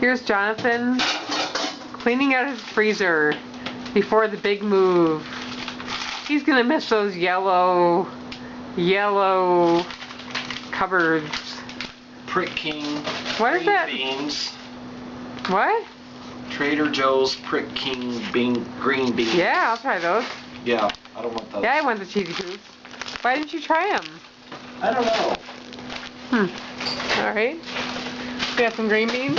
Here's Jonathan cleaning out his freezer before the big move. He's gonna miss those yellow cupboards. Prick King. What is that? Beans. What? Trader Joe's Prick King green beans. Yeah, I'll try those. Yeah, I don't want those. Yeah, I want the cheesy poops. Why didn't you try them? I don't know. All right. We got some green beans.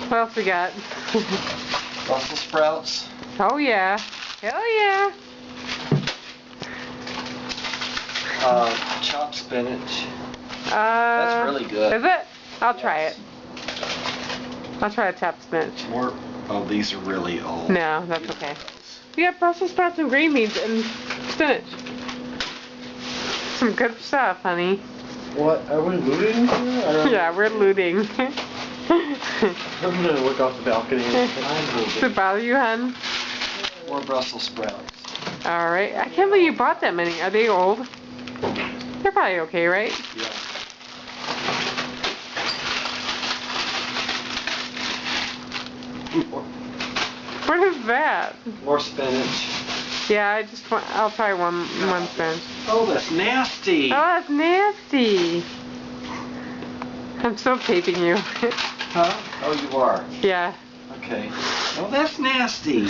What else we got? Brussels sprouts. Oh yeah. Hell yeah. Chopped spinach. That's really good. Is it? I'll try it. I'll try a chopped spinach. More. Oh, these are really old. No, that's okay. We got Brussels sprouts and green beans and spinach. Some good stuff, honey. What? Are we looting here? Yeah, we're looting. I'm gonna look off the balcony. Does it bother you, hon? More Brussels sprouts. Alright. I can't believe you bought that many. Are they old? They're probably okay, right? Yeah. What is that? More spinach. Yeah, I'll try one spinach. Oh, that's nasty. Oh, that's nasty. I'm still taping you. Huh? Oh, you are. Yeah. Okay. Oh, that's nasty.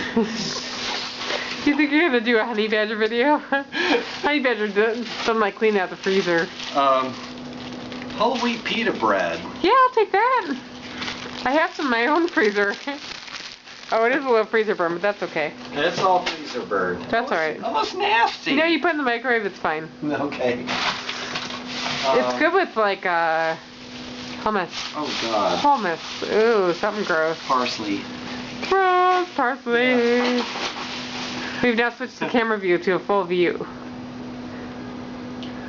You think you're gonna do a honey badger video? Honey badger doesn't like cleaning out the freezer. Whole wheat pita bread. Yeah, I'll take that. I have some in my own freezer. Oh, it is a little freezer burn, but that's okay. It's all freezer burn. That's alright. Almost nasty. You know, you put it in the microwave, it's fine. Okay. It's good with like hummus. Oh God. Hummus. Ooh, something gross. Parsley. Gross parsley. Yeah. We've now switched the camera view to a full view.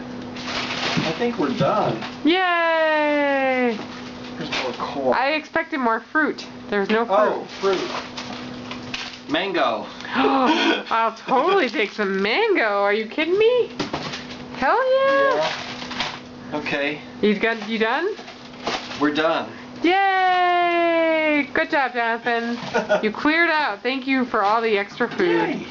I think we're done. Yay! There's more corn. I expected more fruit. There's no fruit. Oh, fruit. Mango. I'll totally take some mango. Are you kidding me? Hell yeah! Yeah. Okay. You done? We're done. Yay! Good job, Jonathan. You cleared out. Thank you for all the extra food. Yay.